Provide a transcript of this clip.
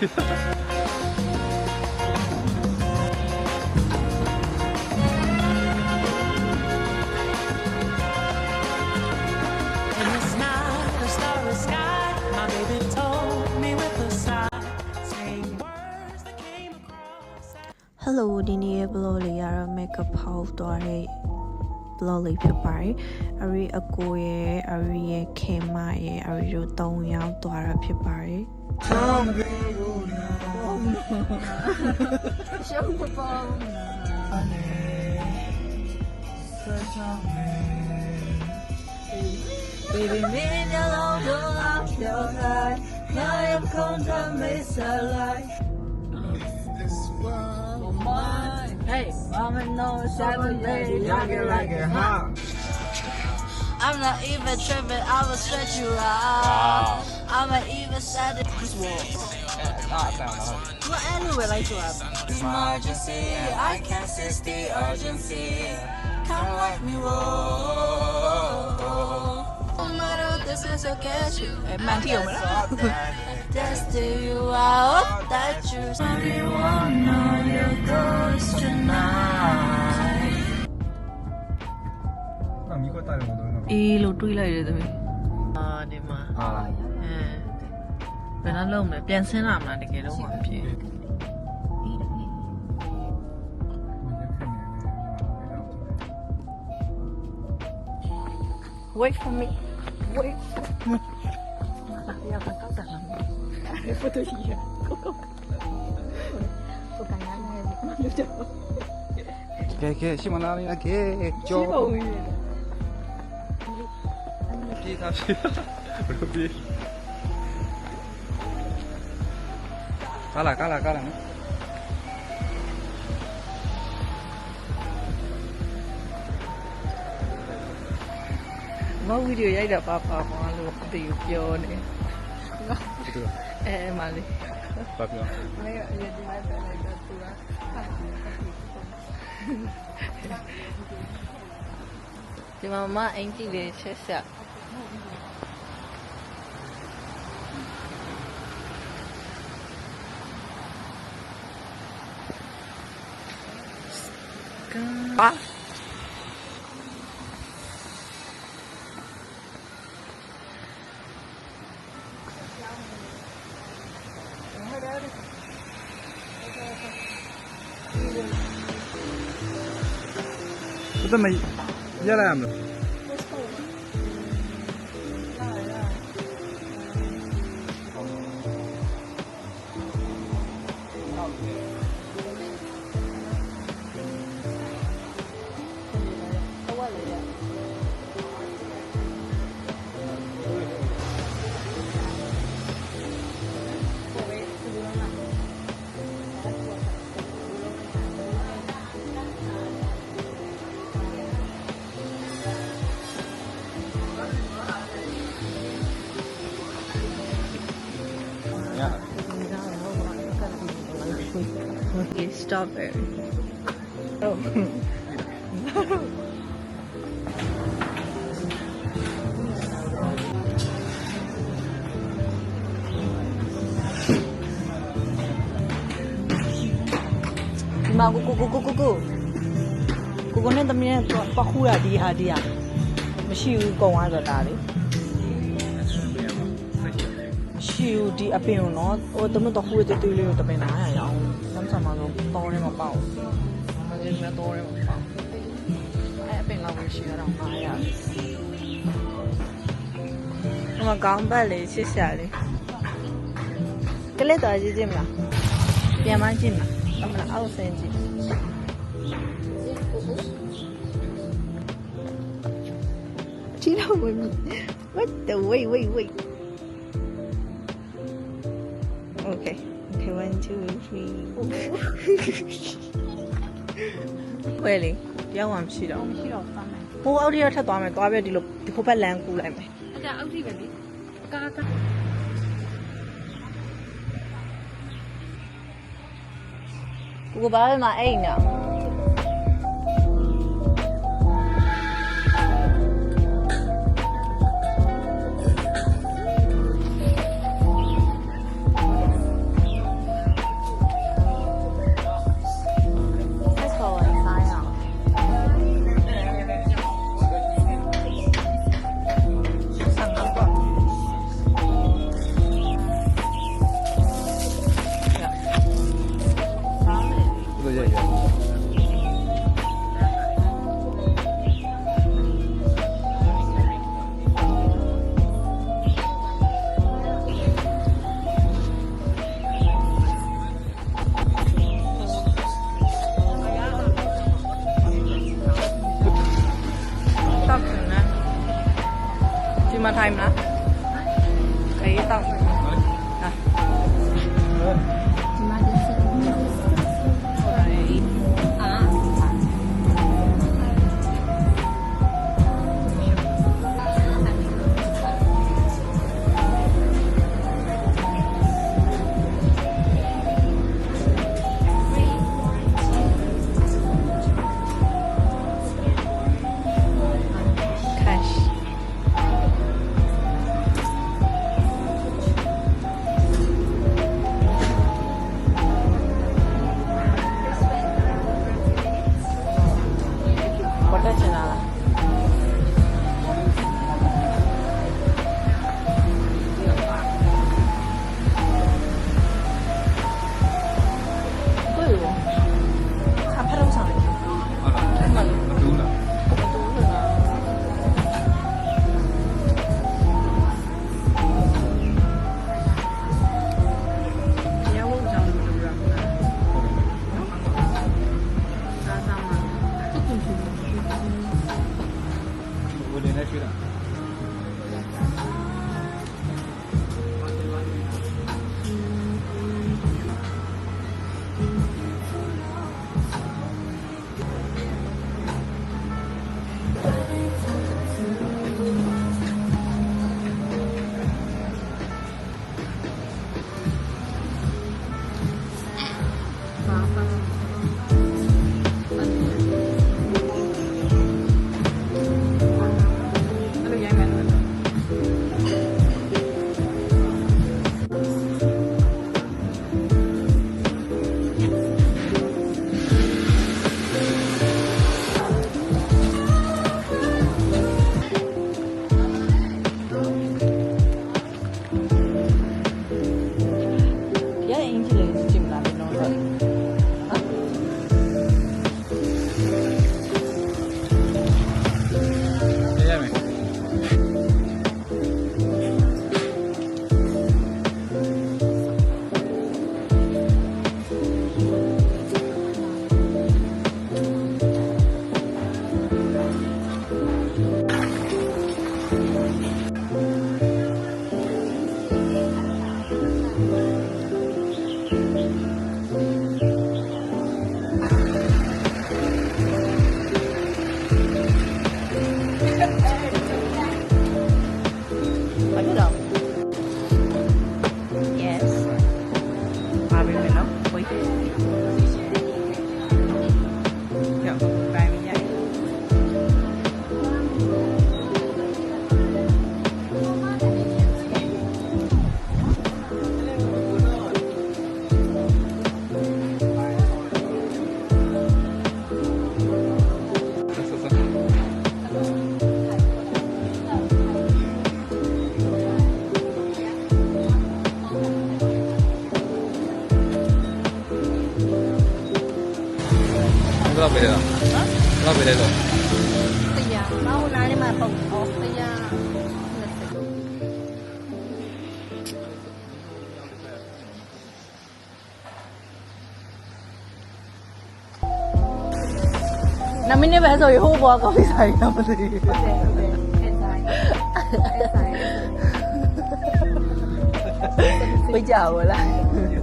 Hello ဒီနေ့ရဲ့ blog လေးရတော့ makeup house သွားတဲ့ blog လေးဖြစ်ပါတယ်။အရီအကိုရဲ့အရီရဲ့ခင်မရဲ့အရီတို့၃ယောက်သွားတာဖြစ်ပါတယ်။ရှုပ်ပါ Baby မင်းညလုံးတော့အပြောင်းလိုက်ငါရဲ့ခုံးထမေးစားလိုက် Hey, mama knows seven lady, like it hot. I'm not even tripping, I will stretch you out. I'm not even sad at this wall. What anyway like to have? Emergency, I can't sense the urgency. Come like me, whoa. No matter what this is, I'll catch you. Just do you out that you everyone know your ghost tonight. 那米果带了我都那个。အေးလို့တွေးလိုက်တယ်သမီးအာဒီမှာဘယ်နှလုံးလဲပြန်ဆင်းလာမလားတကယ်တော့မဖြစ် Wait for me wait for me 要不高档了不对呀不敢拿那个就给，喜马拉雅给，叫。皮他皮，不是皮。嘎啦。မဗီဒီယိုရိုက်တာပါလို့အတေကိုပြောနေမလေး ဘာပြော 没有，也就买在那个突然看ဒီမှာမအင်ကြီးလေးချက်ဆက်ပါ 这么热来没？Okay, strawberry. Oh. Ma go. Cô nên tâm nhiên bắt khu là đi à? Mà siêu còn ai rồi ta đấy. Siêu đi à bên nó, tụi mình tao khu để tụi liều tụi mình nãy à nhau. Năm sau mà nó to lên mà bao, mà lên nó to lên mà bao. Ai bên nào cũng siêu là nãy à. Mà con bé lấy chia sẻ đi. Cái lấy tờ gì mà? Nhà mang gì mà? Tao là áo xanh gì? Chỉ đâu mình what the wait. Okay, 1, 2, 3. ဝယ်လေပြောင်းမှမရှိတော့ဘူးဟိုအောက်ထိတော့ထပ်သွားမယ်သွားပြဒီလိုဟိုဘက်လမ်းကူးလိုက်မယ်အဲ့ဒါအောက်ထိပဲလေကားကိုဘာလဲမအိမ်နော် ဒီမှာထိုင်မလားခေးတောက်ဟာ ဒီမှာဒီစက်အာ cash ဘာတက်ချင်လားကိုယ်ရောခါဖရုံးဆောင်တယ် ဟုတ်လားမတူးလား 我连着去了。 ရရင်ကြည့်လေကြည့်မလားဘယ်တော့လဲ 接下没？ ဘာဖြစ်တော့ yes ပါပြီမယ်နော် wait ရောက်တိုင်းမရိုက် 不知道别的了。不知道别的了。 တရားမဟုတ်လားဒီမှာပုံအော်တရား 2 မိနစ်ပဲဆိုရင်ဟိုးဘွားကော်ဖီဆိုင်ရမသိဘူး ဟုတ်တယ်ဟုတ်တယ်အဲ့ဆိုင်အဲ့ဆိုင် ဝိကြပါလား